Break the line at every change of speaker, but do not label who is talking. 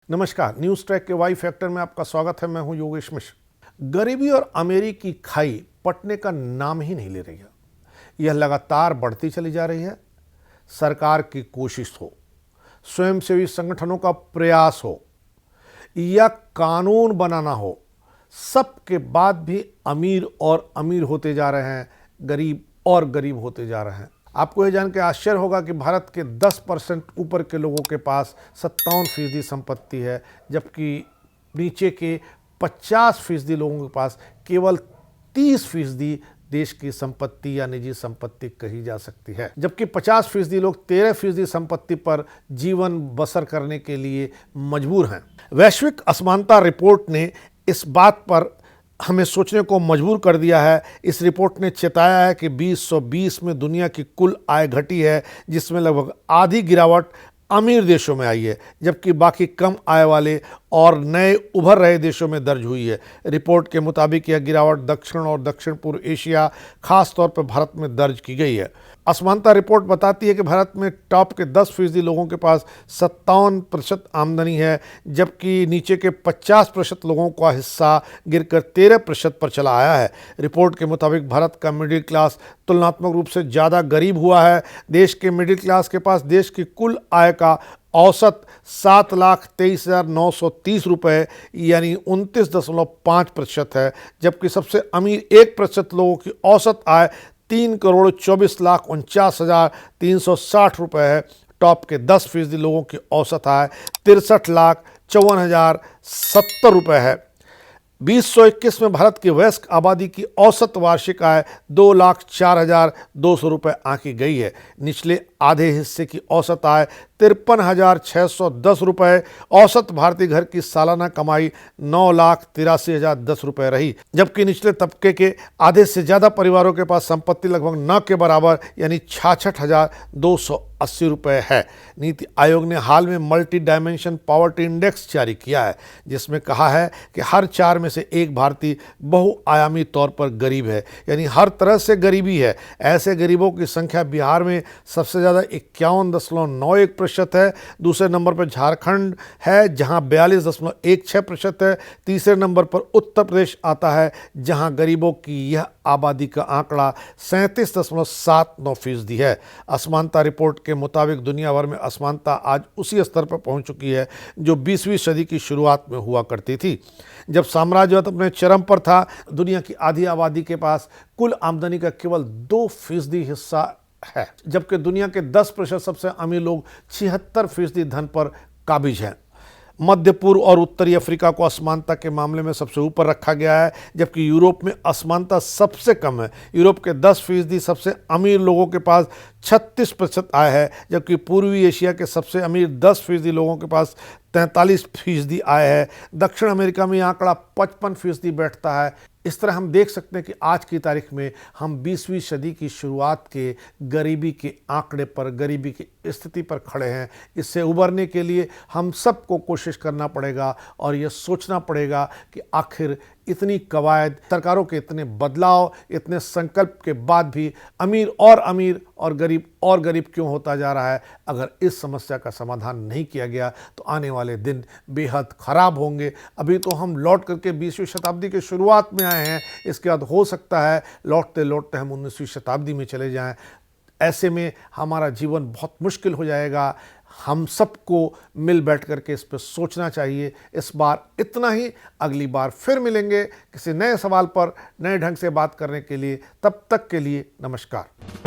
नमस्कार, news track के Y factor में आपका स्वागत है। मैं हूं योगेश मिश्र। गरीबी और अमीरी की खाई पटने का नाम ही नहीं ले रही है। यह लगातार बढ़ती चली जा रही है। सरकार की कोशिश हो, स्वयंसेवी संगठनों का प्रयास हो या कानून बनाना हो, सबके बाद भी अमीर और अमीर होते जा रहे हैं, गरीब और गरीब होते जा रहे हैं। आपको यह जान के आश्चर्य होगा कि भारत के 10% ऊपर के लोगों के पास 57% संपत्ति है, जबकि नीचे के 50% लोगों के पास केवल 30% देश की संपत्ति या निजी संपत्ति कही जा सकती है। जबकि 50% लोग 13% संपत्ति पर जीवन बसर करने के लिए मजबूर हैं। वैश्विक असमानता रिपोर्ट ने इस बात पर हमें सोचने को मजबूर कर दिया है। इस रिपोर्ट ने चेताया है कि 2020 में दुनिया की कुल आय घटी है, जिसमें लगभग आधी गिरावट अमीर देशों में आई है, जबकि बाकी कम आय वाले और नए उभर रहे देशों में दर्ज हुई है। रिपोर्ट के मुताबिक यह गिरावट दक्षिण और दक्षिण पूर्व एशिया, खास तौर पर भारत में दर्ज की गई है। असमानता रिपोर्ट बताती है कि भारत में टॉप के 10% लोगों के पास 57% आमदनी है, जबकि नीचे के 50% लोगों का हिस्सा गिरकर 13% पर चला आया है। रिपोर्ट के मुताबिक भारत का मिडिल क्लास तुलनात्मक रूप से ज़्यादा गरीब हुआ है। देश के मिडिल क्लास के पास देश की कुल आय का औसत 7,23,930 रुपये यानी 29.5% है, जबकि सबसे अमीर 1% लोगों की औसत आय 3,24,49,360 रुपये है। टॉप के 10% लोगों की औसत आय 63,54,070 रुपये है। 2021 में भारत की वयस्क आबादी की औसत वार्षिक आय 2,04,200 रुपये आंकी गई है। निचले आधे हिस्से की औसत आय 53,610 रुपये। औसत भारतीय घर की सालाना कमाई 9,83,010 रुपये रही, जबकि निचले तबके के आधे से ज़्यादा परिवारों के पास संपत्ति लगभग न के बराबर यानी 66,280 रुपये है। नीति आयोग ने हाल में मल्टी डायमेंशन पॉवर्टी इंडेक्स जारी किया है, जिसमें कहा है कि हर 4 में से एक भारतीय बहुआयामी तौर पर गरीब है, यानी हर तरह से गरीबी है। ऐसे गरीबों की संख्या बिहार में सबसे ज़्यादा 51.91% है। दूसरे नंबर पर झारखंड है, जहां 42.16% है। तीसरे नंबर पर उत्तर प्रदेश आता है, जहां गरीबों की यह आबादी का आंकड़ा 37.79% है। असमानता रिपोर्ट के मुताबिक दुनिया भर में असमानता आज उसी स्तर पर पहुंच चुकी है जो 20वीं सदी की शुरुआत में हुआ करती थी, जब साम्राज्यवाद अपने चरम पर था। दुनिया की आधी आबादी के पास कुल आमदनी का केवल 2% हिस्सा है, जबकि दुनिया के 10% सबसे अमीर लोग 76% धन पर काबिज हैं। मध्य पूर्व और उत्तरी अफ्रीका को असमानता के मामले में सबसे ऊपर रखा गया है, जबकि यूरोप में असमानता सबसे कम है। यूरोप के 10% सबसे अमीर लोगों के पास 36% आय है, जबकि पूर्वी एशिया के सबसे अमीर 10% लोगों के पास 43% आय है। दक्षिण अमेरिका में यह आंकड़ा 55% बैठता है। इस तरह हम देख सकते हैं कि आज की तारीख में हम 20वीं सदी की शुरुआत के गरीबी के आंकड़े पर, गरीबी की स्थिति पर खड़े हैं। इससे उबरने के लिए हम सबको कोशिश करना पड़ेगा और यह सोचना पड़ेगा कि आखिर इतनी कवायद, सरकारों के इतने बदलाव, इतने संकल्प के बाद भी अमीर और गरीब क्यों होता जा रहा है। अगर इस समस्या का समाधान नहीं किया गया तो आने वाले दिन बेहद खराब होंगे। अभी तो हम लौट करके 20वीं शताब्दी के शुरुआत में आए हैं, इसके बाद हो सकता है लौटते लौटते हम 19वीं शताब्दी में चले जाएं। ऐसे में हमारा जीवन बहुत मुश्किल हो जाएगा। हम सबको मिल बैठ करके इस पर सोचना चाहिए। इस बार इतना ही, अगली बार फिर मिलेंगे किसी नए सवाल पर नए ढंग से बात करने के लिए। तब तक के लिए नमस्कार।